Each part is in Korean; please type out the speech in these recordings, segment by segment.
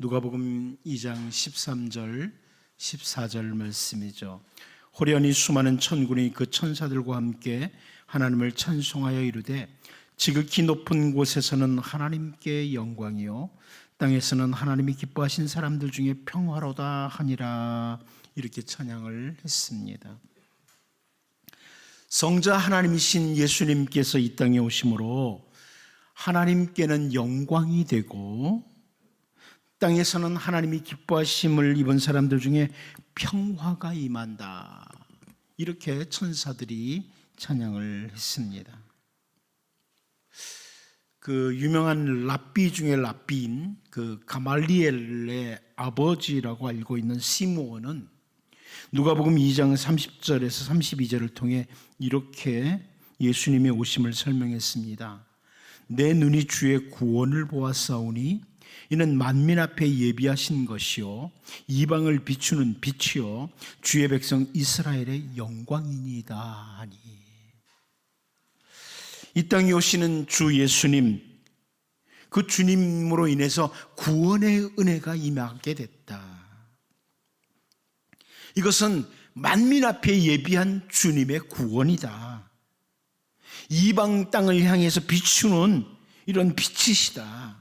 누가복음 2장 13절 14절 말씀이죠. 호련히 수많은 천군이 그 천사들과 함께 하나님을 찬송하여 이르되 지극히 높은 곳에서는 하나님께 영광이요 땅에서는 하나님이 기뻐하신 사람들 중에 평화로다 하니라. 이렇게 찬양을 했습니다. 성자 하나님이신 예수님께서 이 땅에 오심으로 하나님께는 영광이 되고 땅에서는 하나님이 기뻐하심을 입은 사람들 중에 평화가 임한다. 이렇게 천사들이 찬양을 했습니다. 그 유명한 랍비 중에 랍비인 그 가말리엘의 아버지라고 알고 있는 시므온은 누가복음 2장 30절에서 32절을 통해 이렇게 예수님의 오심을 설명했습니다. 내 눈이 주의 구원을 보았사오니 이는 만민 앞에 예비하신 것이요 이방을 비추는 빛이요 주의 백성 이스라엘의 영광이니이다 하니. 이 땅에 오시는 주 예수님, 그 주님으로 인해서 구원의 은혜가 임하게 됐다. 이것은 만민 앞에 예비한 주님의 구원이다. 이방 땅을 향해서 비추는 이런 빛이시다.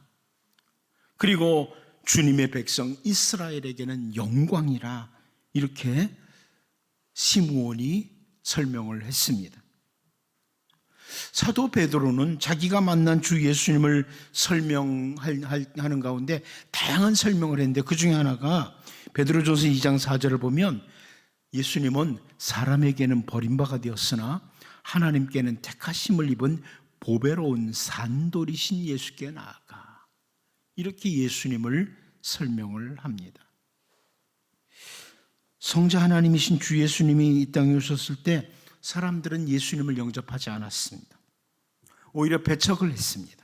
그리고 주님의 백성 이스라엘에게는 영광이라. 이렇게 시므온이 설명을 했습니다. 사도 베드로는 자기가 만난 주 예수님을 설명하는 가운데 다양한 설명을 했는데 그 중에 하나가 베드로전서 2장 4절을 보면 예수님은 사람에게는 버림받아 되었으나 하나님께는 택하심을 입은 보배로운 산돌이신 예수께 나아가. 이렇게 예수님을 설명을 합니다. 성자 하나님이신 주 예수님이 이 땅에 오셨을 때 사람들은 예수님을 영접하지 않았습니다. 오히려 배척을 했습니다.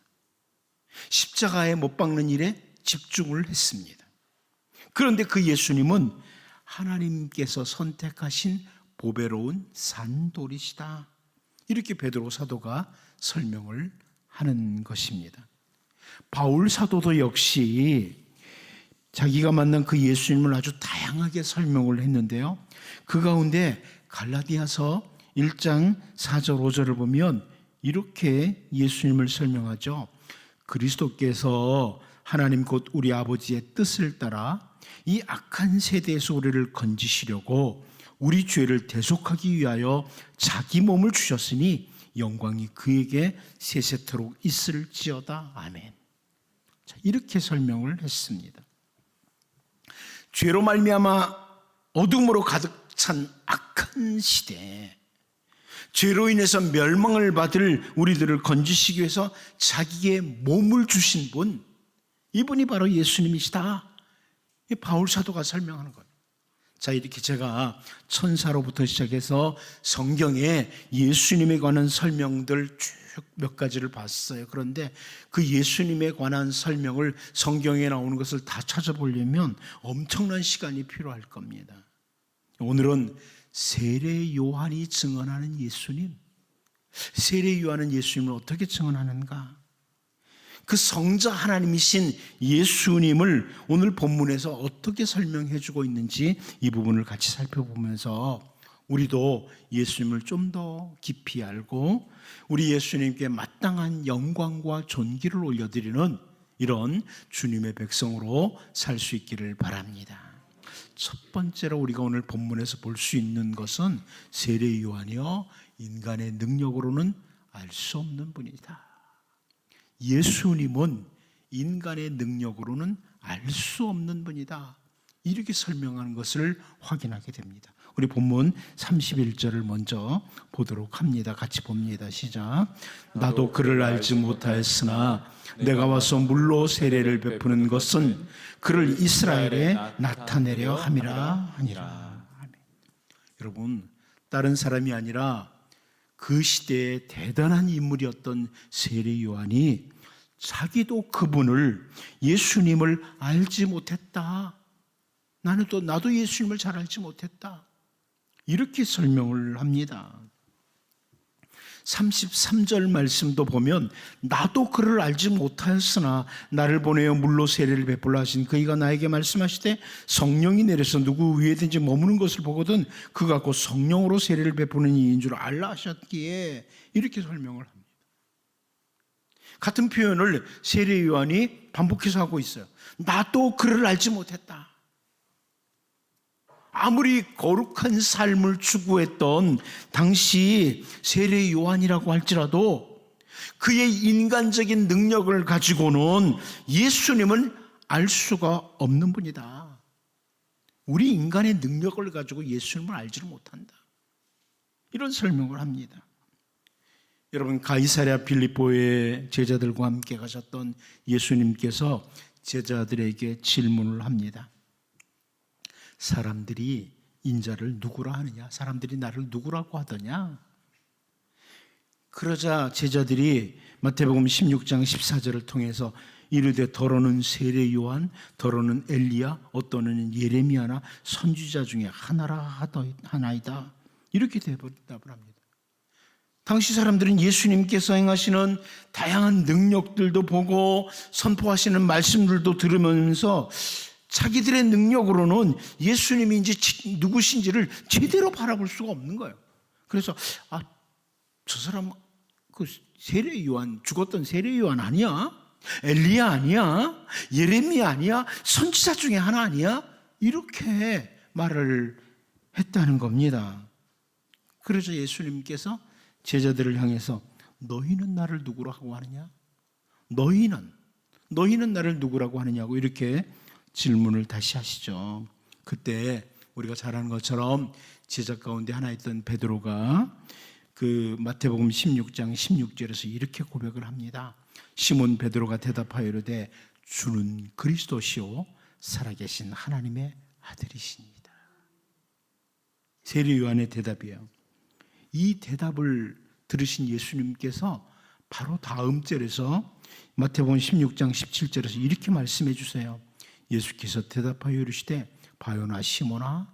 십자가에 못 박는 일에 집중을 했습니다. 그런데 그 예수님은 하나님께서 선택하신 보배로운 산돌이시다. 이렇게 베드로 사도가 설명을 하는 것입니다. 바울 사도도 역시 자기가 만난 그 예수님을 아주 다양하게 설명을 했는데요. 그 가운데 갈라디아서 1장 4절 5절을 보면 이렇게 예수님을 설명하죠. 그리스도께서 하나님 곧 우리 아버지의 뜻을 따라 이 악한 세대에서 우리를 건지시려고 우리 죄를 대속하기 위하여 자기 몸을 주셨으니 영광이 그에게 세세토록 있을지어다. 아멘. 자, 이렇게 설명을 했습니다. 죄로 말미암아 어둠으로 가득 찬 악한 시대에 죄로 인해서 멸망을 받을 우리들을 건지시기 위해서 자기의 몸을 주신 분, 이분이 바로 예수님이시다. 바울 사도가 설명하는 거예요. 자, 이렇게 제가 천사로부터 시작해서 성경에 예수님에 관한 설명들 쭉 몇 가지를 봤어요. 그런데 그 예수님에 관한 설명을 성경에 나오는 것을 다 찾아보려면 엄청난 시간이 필요할 겁니다. 오늘은 세례 요한이 증언하는 예수님, 세례 요한은 예수님을 어떻게 증언하는가? 그 성자 하나님이신 예수님을 오늘 본문에서 어떻게 설명해 주고 있는지 이 부분을 같이 살펴보면서 우리도 예수님을 좀 더 깊이 알고 우리 예수님께 마땅한 영광과 존귀를 올려드리는 이런 주님의 백성으로 살 수 있기를 바랍니다. 첫 번째로 우리가 오늘 본문에서 볼 수 있는 것은 세례 요한이요 인간의 능력으로는 알 수 없는 분이다. 예수님은 인간의 능력으로는 알 수 없는 분이다. 이렇게 설명하는 것을 확인하게 됩니다. 우리 본문 31절을 먼저 보도록 합니다. 같이 봅니다. 시작. 나도 그를 알지 못하였으나 내가 와서 물로 세례를 베푸는 것은 그를 이스라엘에 나타내려 함이라 하니라. 여러분, 다른 사람이 아니라 그 시대의 대단한 인물이었던 세례 요한이 자기도 그분을 예수님을 알지 못했다. 나도 예수님을 잘 알지 못했다. 이렇게 설명을 합니다. 33절 말씀도 보면 나도 그를 알지 못하였으나 나를 보내어 물로 세례를 베풀라 하신 그이가 나에게 말씀하시되 성령이 내려서 누구 위에든지 머무는 것을 보거든 그가 곧 성령으로 세례를 베푸는 이인 줄 알라 하셨기에 이렇게 설명을 합니다. 같은 표현을 세례 요한이 반복해서 하고 있어요. 나도 그를 알지 못했다. 아무리 거룩한 삶을 추구했던 당시 세례 요한이라고 할지라도 그의 인간적인 능력을 가지고는 예수님을 알 수가 없는 분이다. 우리 인간의 능력을 가지고 예수님을 알지를 못한다. 이런 설명을 합니다. 여러분, 가이사랴 빌립보의 제자들과 함께 가셨던 예수님께서 제자들에게 질문을 합니다. 사람들이 인자를 누구라 하느냐? 사람들이 나를 누구라고 하더냐? 그러자 제자들이 마태복음 16장 14절을 통해서 이르되 더러는 세례 요한, 더러는 엘리야, 어떠는 예레미야나 선지자 중에 하나이다. 이렇게 대답을 합니다. 당시 사람들은 예수님께서 행하시는 다양한 능력들도 보고 선포하시는 말씀들도 들으면서 자기들의 능력으로는 예수님인지 누구신지를 제대로 바라볼 수가 없는 거예요. 그래서 저 사람 그 세례 요한, 죽었던 세례 요한 아니야? 엘리야 아니야? 예레미야 아니야? 선지자 중에 하나 아니야? 이렇게 말을 했다는 겁니다. 그래서 예수님께서 제자들을 향해서 너희는 나를 누구라고 하느냐? 너희는 나를 누구라고 하느냐고 이렇게 질문을 다시 하시죠. 그때 우리가 잘 아는 것처럼 제자 가운데 하나였던 베드로가 그 마태복음 16장 16절에서 이렇게 고백을 합니다. 시몬 베드로가 대답하여 이르되 주는 그리스도시요 살아계신 하나님의 아들이십니다. 세례 요한의 대답이에요. 이 대답을 들으신 예수님께서 바로 다음 절에서 마태복음 16장 17절에서 이렇게 말씀해 주세요. 예수께서 대답하여 이르시되 바요나 시몬아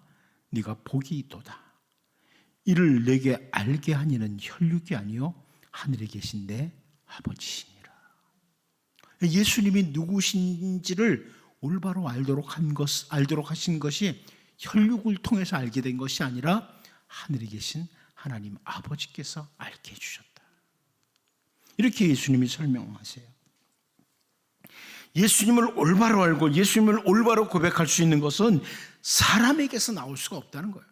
네가 복이 있도다. 이를 내게 알게 하니는 혈육이 아니요 하늘에 계신 내 아버지시니라. 예수님이 누구신지를 올바로 알도록 하신 것이 혈육을 통해서 알게 된 것이 아니라 하늘에 계신 하나님 아버지께서 알게 해주셨다. 이렇게 예수님이 설명하세요. 예수님을 올바로 알고 예수님을 올바로 고백할 수 있는 것은 사람에게서 나올 수가 없다는 거예요.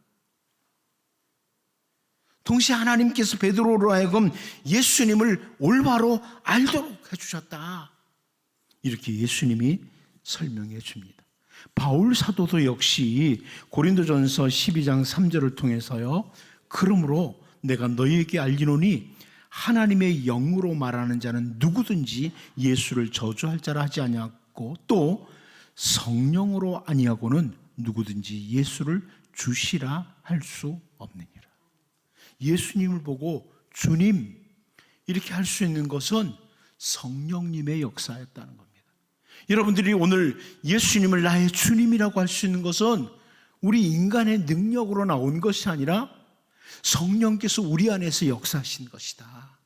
동시에 하나님께서 베드로로 하여금 예수님을 올바로 알도록 해주셨다. 이렇게 예수님이 설명해 줍니다. 바울 사도도 역시 고린도전서 12장 3절을 통해서요. 그러므로 내가 너희에게 알리노니 하나님의 영으로 말하는 자는 누구든지 예수를 저주할 자라 하지 아니하고 또 성령으로 아니하고는 누구든지 예수를 주시라 할 수 없느니라. 예수님을 보고 주님 이렇게 할 수 있는 것은 성령님의 역사였다는 겁니다. 여러분들이 오늘 예수님을 나의 주님이라고 할 수 있는 것은 우리 인간의 능력으로 나온 것이 아니라 성령께서 우리 안에서 역사하신 것이다.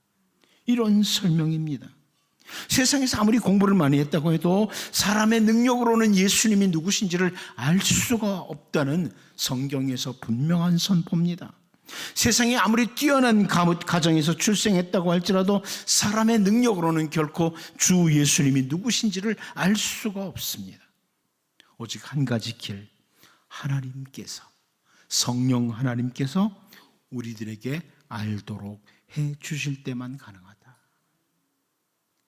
이런 설명입니다. 세상에서 아무리 공부를 많이 했다고 해도 사람의 능력으로는 예수님이 누구신지를 알 수가 없다는 성경에서 분명한 선포입니다. 세상에 아무리 뛰어난 가정에서 출생했다고 할지라도 사람의 능력으로는 결코 주 예수님이 누구신지를 알 수가 없습니다. 오직 한 가지 길, 하나님께서, 성령 하나님께서 우리들에게 알도록 해 주실 때만 가능하다.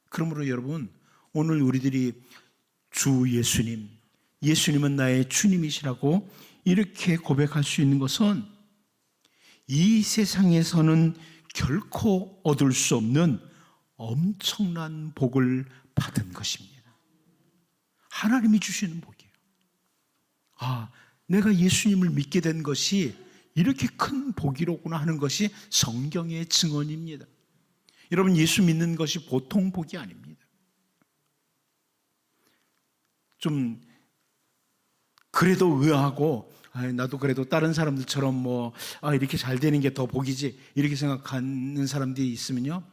그러므로 여러분, 오늘 우리들이 주 예수님, 예수님은 나의 주님이시라고 이렇게 고백할 수 있는 것은 이 세상에서는 결코 얻을 수 없는 엄청난 복을 받은 것입니다. 하나님이 주시는 복이에요. 내가 예수님을 믿게 된 것이 이렇게 큰 복이로구나 하는 것이 성경의 증언입니다. 여러분, 예수 믿는 것이 보통 복이 아닙니다. 좀 그래도 의아하고 나도 그래도 다른 사람들처럼 이렇게 잘 되는 게 더 복이지 이렇게 생각하는 사람들이 있으면요,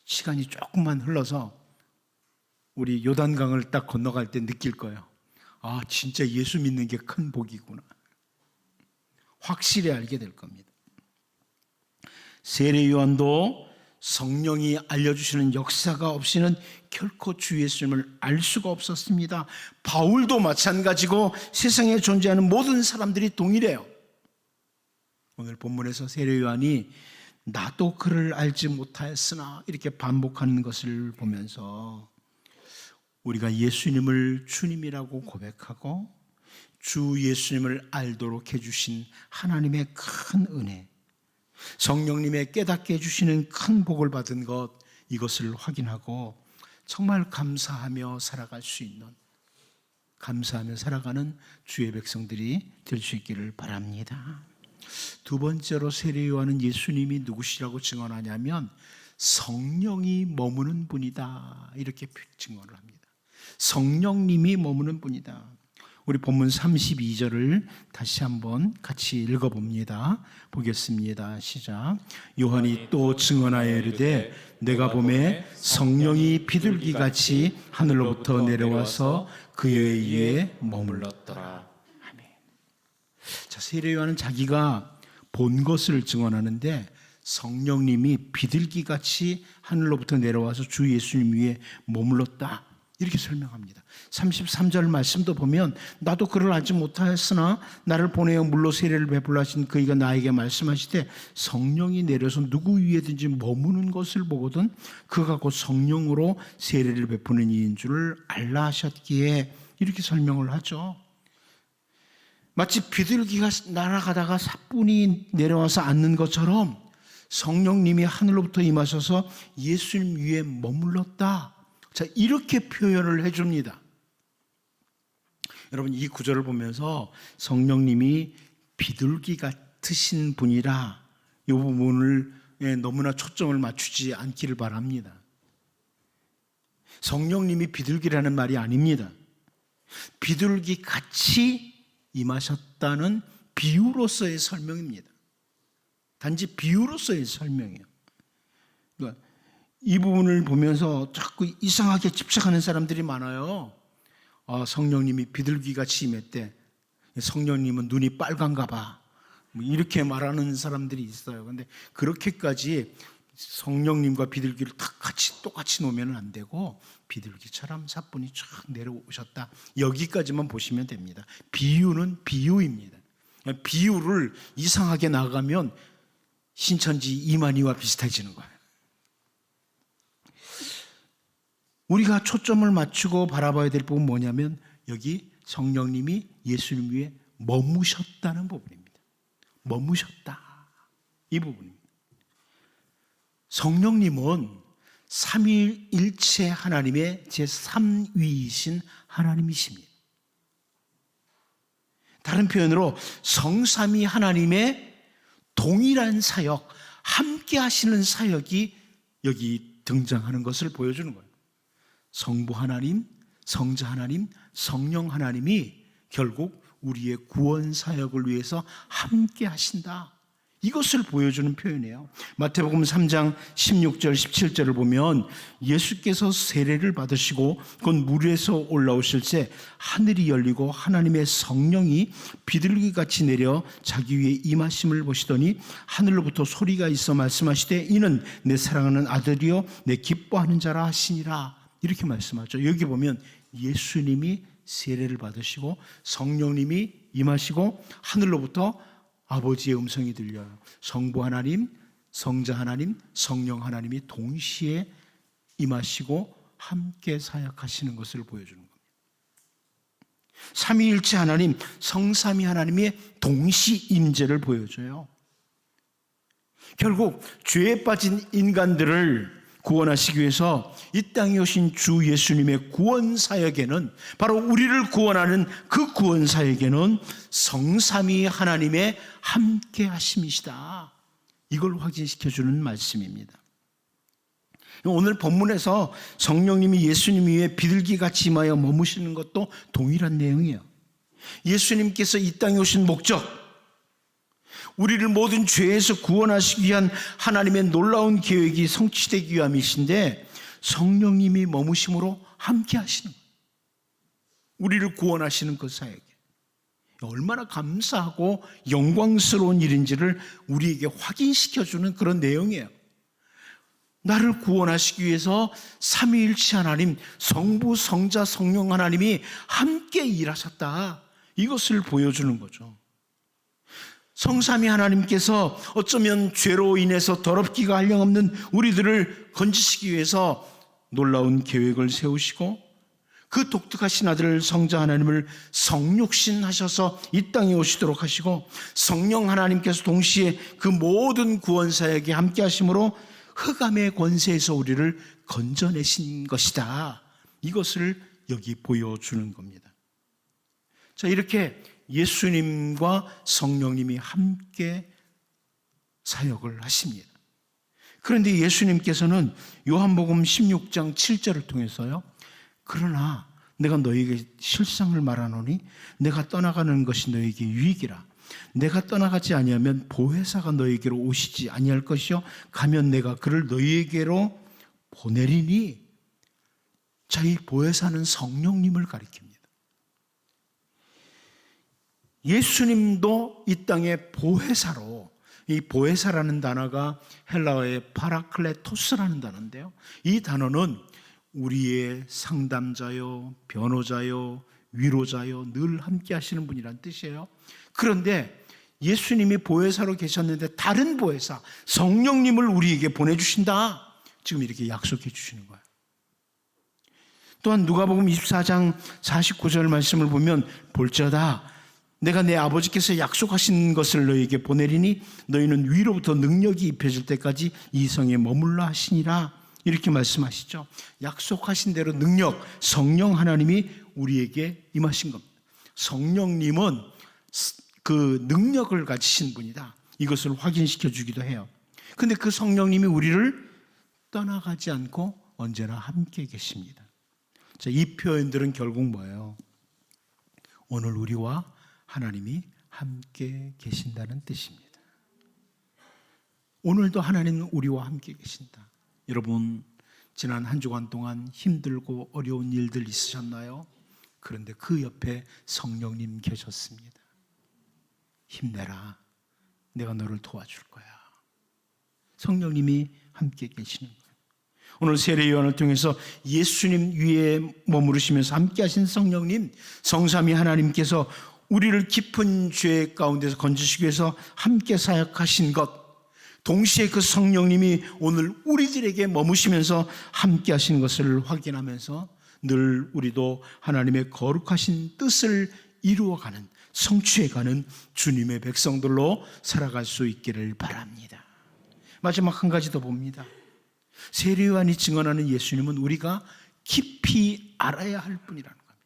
시간이 조금만 흘러서 우리 요단강을 딱 건너갈 때 느낄 거예요. 진짜 예수 믿는 게 큰 복이구나. 확실히 알게 될 겁니다. 세례 요한도 성령이 알려주시는 역사가 없이는 결코 주 예수님을 알 수가 없었습니다. 바울도 마찬가지고 세상에 존재하는 모든 사람들이 동일해요. 오늘 본문에서 세례 요한이 나도 그를 알지 못하였으나 이렇게 반복하는 것을 보면서 우리가 예수님을 주님이라고 고백하고 주 예수님을 알도록 해주신 하나님의 큰 은혜, 성령님의 깨닫게 해주시는 큰 복을 받은 것, 이것을 확인하고 정말 감사하며 살아갈 수 있는, 감사하며 살아가는 주의 백성들이 될 수 있기를 바랍니다. 두 번째로 세례 요한은 예수님이 누구시라고 증언하냐면 성령이 머무는 분이다, 이렇게 증언을 합니다. 성령님이 머무는 분이다. 우리 본문 32절을 다시 한번 같이 읽어봅니다. 보겠습니다. 시작. 요한이 또 증언하여 이르되 내가 보매 성령이 비둘기같이 하늘로부터 내려와서 그의 위에 머물렀더라. 아멘. 자, 세례 요한은 자기가 본 것을 증언하는데 성령님이 비둘기같이 하늘로부터 내려와서 주 예수님 위에 머물렀다, 이렇게 설명합니다. 33절 말씀도 보면 나도 그를 알지 못하였으나 나를 보내어 물로 세례를 베풀라 하신 그이가 나에게 말씀하시되 성령이 내려서 누구 위에든지 머무는 것을 보거든 그가 곧 성령으로 세례를 베푸는 이인 줄을 알라 하셨기에, 이렇게 설명을 하죠. 마치 비둘기가 날아가다가 사뿐히 내려와서 앉는 것처럼 성령님이 하늘로부터 임하셔서 예수님 위에 머물렀다. 자, 이렇게 표현을 해줍니다. 여러분, 이 구절을 보면서 성령님이 비둘기 같으신 분이라 이 부분을 너무나 초점을 맞추지 않기를 바랍니다. 성령님이 비둘기라는 말이 아닙니다. 비둘기 같이 임하셨다는 비유로서의 설명입니다. 단지 비유로서의 설명이에요. 그러니까 이 부분을 보면서 자꾸 이상하게 집착하는 사람들이 많아요. 성령님이 비둘기같이 임했대. 성령님은 눈이 빨간가 봐. 이렇게 말하는 사람들이 있어요. 그런데 그렇게까지 성령님과 비둘기를 똑같이 놓으면 안 되고 비둘기처럼 사뿐히 쫙 내려오셨다, 여기까지만 보시면 됩니다. 비유는 비유입니다. 비유를 이상하게 나가면 신천지 이만희와 비슷해지는 거예요. 우리가 초점을 맞추고 바라봐야 될 부분은 뭐냐면 여기 성령님이 예수님 위에 머무셨다는 부분입니다. 머무셨다, 이 부분입니다. 성령님은 삼위일체 하나님의 제3위이신 하나님이십니다. 다른 표현으로 성삼위 하나님의 동일한 사역, 함께 하시는 사역이 여기 등장하는 것을 보여주는 거예요. 성부 하나님, 성자 하나님, 성령 하나님이 결국 우리의 구원 사역을 위해서 함께 하신다, 이것을 보여주는 표현이에요. 마태복음 3장 16절 17절을 보면 예수께서 세례를 받으시고 곧 물에서 올라오실 때 하늘이 열리고 하나님의 성령이 비둘기같이 내려 자기 위에 임하심을 보시더니 하늘로부터 소리가 있어 말씀하시되 이는 내 사랑하는 아들이요 내 기뻐하는 자라 하시니라, 이렇게 말씀하죠. 여기 보면 예수님이 세례를 받으시고 성령님이 임하시고 하늘로부터 아버지의 음성이 들려요. 성부 하나님, 성자 하나님, 성령 하나님이 동시에 임하시고 함께 사역하시는 것을 보여주는 겁니다. 삼위일체 하나님, 성삼위 하나님의 동시 임재를 보여줘요. 결국 죄에 빠진 인간들을 구원하시기 위해서 이 땅에 오신 주 예수님의 구원 사역에는, 바로 우리를 구원하는 그 구원 사역에는 성삼위 하나님의 함께 하심이시다, 이걸 확인시켜주는 말씀입니다. 오늘 본문에서 성령님이 예수님 위에 비둘기같이 임하여 머무시는 것도 동일한 내용이에요. 예수님께서 이 땅에 오신 목적, 우리를 모든 죄에서 구원하시기 위한 하나님의 놀라운 계획이 성취되기 위함이신데 성령님이 머무심으로 함께 하시는 거예요. 우리를 구원하시는 그 사역에 얼마나 감사하고 영광스러운 일인지를 우리에게 확인시켜주는 그런 내용이에요. 나를 구원하시기 위해서 삼위일체 하나님, 성부, 성자, 성령 하나님이 함께 일하셨다. 이것을 보여주는 거죠. 성삼위 하나님께서 어쩌면 죄로 인해서 더럽기가 한량없는 우리들을 건지시기 위해서 놀라운 계획을 세우시고 그 독특하신 아들 성자 하나님을 성육신하셔서 이 땅에 오시도록 하시고 성령 하나님께서 동시에 그 모든 구원사역에 함께 하심으로 흑암의 권세에서 우리를 건져내신 것이다. 이것을 여기 보여주는 겁니다. 자, 이렇게 예수님과 성령님이 함께 사역을 하십니다. 그런데 예수님께서는 요한복음 16장 7절을 통해서요, 그러나 내가 너희에게 실상을 말하노니 내가 떠나가는 것이 너희에게 유익이라. 내가 떠나가지 아니하면 보혜사가 너희에게로 오시지 아니할 것이요 가면 내가 그를 너희에게로 보내리니. 자, 이 보혜사는 성령님을 가리킵니다. 예수님도 이 땅의 보혜사로, 이 보혜사라는 단어가 헬라어의 파라클레토스라는 단어인데요, 이 단어는 우리의 상담자요, 변호자요, 위로자요, 늘 함께 하시는 분이란 뜻이에요. 그런데 예수님이 보혜사로 계셨는데 다른 보혜사, 성령님을 우리에게 보내주신다. 지금 이렇게 약속해 주시는 거예요. 또한 누가복음 24장 49절 말씀을 보면 볼지어다 내가 내 아버지께서 약속하신 것을 너희에게 보내리니 너희는 위로부터 능력이 입혀질 때까지 이 성에 머물라 하시니라. 이렇게 말씀하시죠. 약속하신 대로 능력, 성령 하나님이 우리에게 임하신 겁니다. 성령님은 그 능력을 가지신 분이다. 이것을 확인시켜 주기도 해요. 그런데 그 성령님이 우리를 떠나가지 않고 언제나 함께 계십니다. 자, 이 표현들은 결국 뭐예요? 오늘 우리와 하나님이 함께 계신다는 뜻입니다. 오늘도 하나님은 우리와 함께 계신다. 여러분, 지난 한 주간 동안 힘들고 어려운 일들 있으셨나요? 그런데 그 옆에 성령님 계셨습니다. 힘내라. 내가 너를 도와줄 거야. 성령님이 함께 계시는 거예요. 오늘 세례요한을 통해서 예수님 위에 머무르시면서 함께 하신 성령님, 성삼위 하나님께서 우리를 깊은 죄 가운데서 건지시기 위해서 함께 사역하신 것, 동시에 그 성령님이 오늘 우리들에게 머무시면서 함께 하신 것을 확인하면서 늘 우리도 하나님의 거룩하신 뜻을 이루어가는, 성취해가는 주님의 백성들로 살아갈 수 있기를 바랍니다. 마지막 한 가지 더 봅니다. 세례요한이 증언하는 예수님은 우리가 깊이 알아야 할 분이라는 겁니다.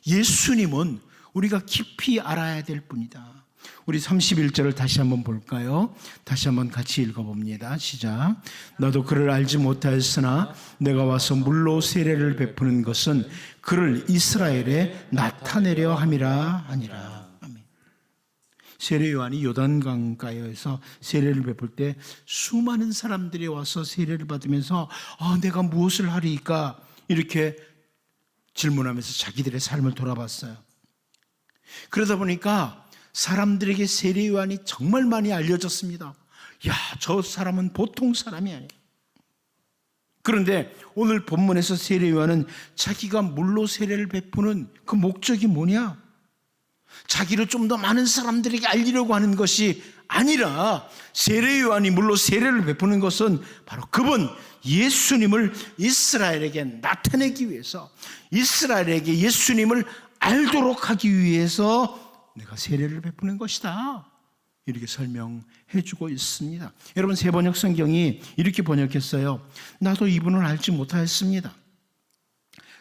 예수님은 우리가 깊이 알아야 될 분이다. 우리 31절을 다시 한번 볼까요? 다시 한번 같이 읽어봅니다. 시작. 너도 그를 알지 못하였으나 내가 와서 물로 세례를 베푸는 것은 그를 이스라엘에 나타내려 함이라 하니라. 아멘. 세례 요한이 요단강가에서 세례를 베풀 때 수많은 사람들이 와서 세례를 받으면서 내가 무엇을 하리까 이렇게 질문하면서 자기들의 삶을 돌아봤어요. 그러다 보니까 사람들에게 세례 요한이 정말 많이 알려졌습니다. 야, 저 사람은 보통 사람이 아니에요. 그런데 오늘 본문에서 세례 요한은 자기가 물로 세례를 베푸는 그 목적이 뭐냐? 자기를 좀 더 많은 사람들에게 알리려고 하는 것이 아니라 세례 요한이 물로 세례를 베푸는 것은 바로 그분 예수님을 이스라엘에게 나타내기 위해서, 이스라엘에게 예수님을 알도록 하기 위해서 내가 세례를 베푸는 것이다. 이렇게 설명해 주고 있습니다. 여러분, 새번역 성경이 이렇게 번역했어요. 나도 이분을 알지 못하였습니다.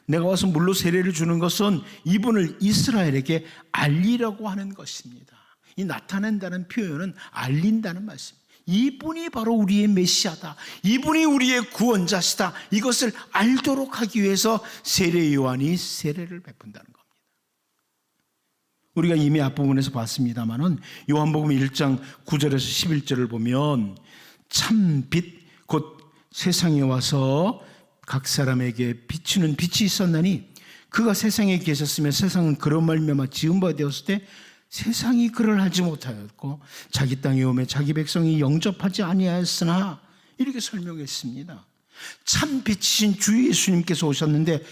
내가 와서 물로 세례를 주는 것은 이분을 이스라엘에게 알리려고 하는 것입니다. 이 나타낸다는 표현은 알린다는 말씀입니다. 이분이 바로 우리의 메시아다. 이분이 우리의 구원자시다. 이것을 알도록 하기 위해서 세례 요한이 세례를 베푼다는 겁니다. 우리가 이미 앞부분에서 봤습니다마는 요한복음 1장 9절에서 11절을 보면 참 빛 곧 세상에 와서 각 사람에게 비추는 빛이 있었나니 그가 세상에 계셨으며 세상은 그로 말미암아 지은 바 되었을 때 세상이 그를 알지 못하였고 자기 땅에 오매 자기 백성이 영접하지 아니하였으나 이렇게 설명했습니다. 참 빛이신 주 예수님께서 오셨는데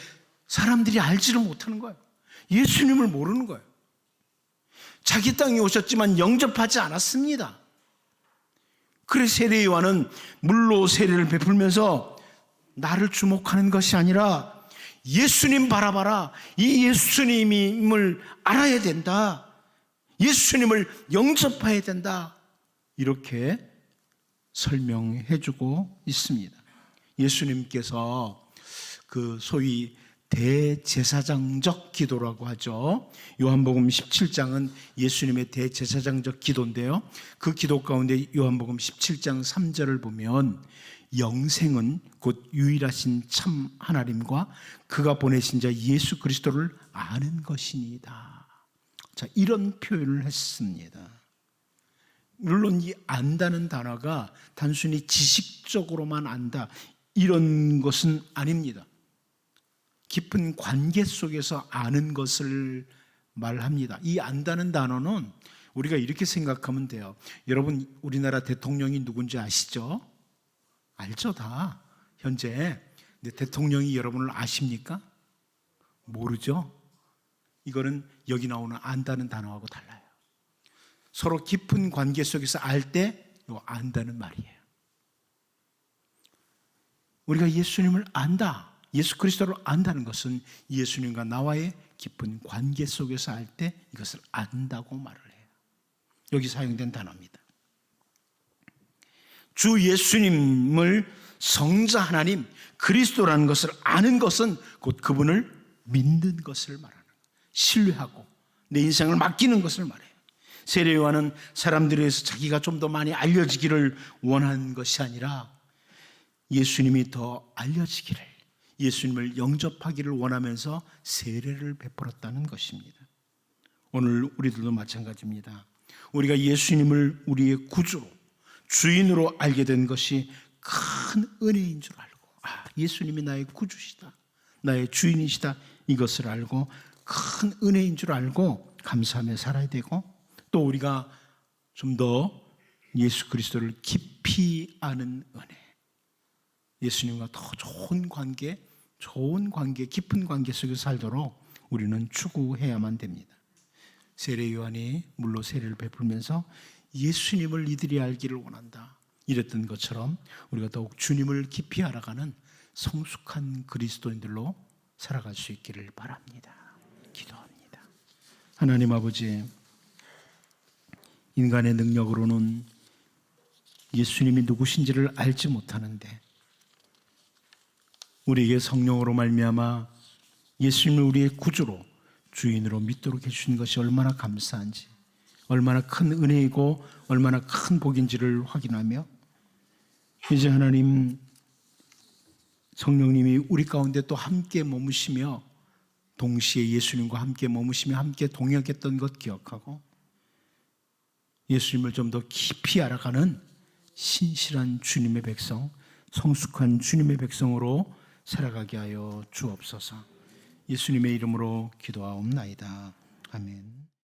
사람들이 알지를 못하는 거예요. 예수님을 모르는 거예요. 자기 땅에 오셨지만 영접하지 않았습니다. 그래서 세례 요한은 물로 세례를 베풀면서 나를 주목하는 것이 아니라 예수님 바라봐라. 이 예수님을 알아야 된다. 예수님을 영접해야 된다. 이렇게 설명해 주고 있습니다. 예수님께서 그 소위 대제사장적 기도라고 하죠. 요한복음 17장은 예수님의 대제사장적 기도인데요. 그 기도 가운데 요한복음 17장 3절을 보면 영생은 곧 유일하신 참 하나님과 그가 보내신 자 예수 그리스도를 아는 것이니이다. 자, 이런 표현을 했습니다. 물론 이 안다는 단어가 단순히 지식적으로만 안다 이런 것은 아닙니다. 깊은 관계 속에서 아는 것을 말합니다. 이 안다는 단어는 우리가 이렇게 생각하면 돼요. 여러분, 우리나라 대통령이 누군지 아시죠? 알죠, 다. 현재. 근데 대통령이 여러분을 아십니까? 모르죠? 이거는 여기 나오는 안다는 단어하고 달라요. 서로 깊은 관계 속에서 알 때 안다는 말이에요. 우리가 예수님을 안다, 예수 그리스도를 안다는 것은 예수님과 나와의 깊은 관계 속에서 알 때 이것을 안다고 말을 해요. 여기 사용된 단어입니다. 주 예수님을 성자 하나님 그리스도라는 것을 아는 것은 곧 그분을 믿는 것을 말하는 거예요. 신뢰하고 내 인생을 맡기는 것을 말해요. 세례 요한은 사람들에서 자기가 좀 더 많이 알려지기를 원한 것이 아니라 예수님이 더 알려지기를, 예수님을 영접하기를 원하면서 세례를 베풀었다는 것입니다. 오늘 우리들도 마찬가지입니다. 우리가 예수님을 우리의 구주로, 주인으로 알게 된 것이 큰 은혜인 줄 알고, 예수님이 나의 구주시다, 나의 주인이시다, 이것을 알고 큰 은혜인 줄 알고 감사하며 살아야 되고, 또 우리가 좀 더 예수 그리스도를 깊이 아는 은혜, 예수님과 더 좋은 관계, 깊은 관계 속에서 살도록 우리는 추구해야만 됩니다. 세례 요한이 물로 세례를 베풀면서 예수님을 이들이 알기를 원한다, 이랬던 것처럼 우리가 더욱 주님을 깊이 알아가는 성숙한 그리스도인들로 살아갈 수 있기를 바랍니다. 기도합니다. 하나님 아버지, 인간의 능력으로는 예수님이 누구신지를 알지 못하는데 우리에게 성령으로 말미암아 예수님을 우리의 구주로, 주인으로 믿도록 해주신 것이 얼마나 감사한지, 얼마나 큰 은혜이고 얼마나 큰 복인지를 확인하며, 이제 하나님 성령님이 우리 가운데 또 함께 머무시며 동시에 예수님과 함께 머무시며 함께 동역했던 것 기억하고 예수님을 좀 더 깊이 알아가는 신실한 주님의 백성, 성숙한 주님의 백성으로 살아가게 하여 주옵소서. 예수님의 이름으로 기도하옵나이다. 아멘.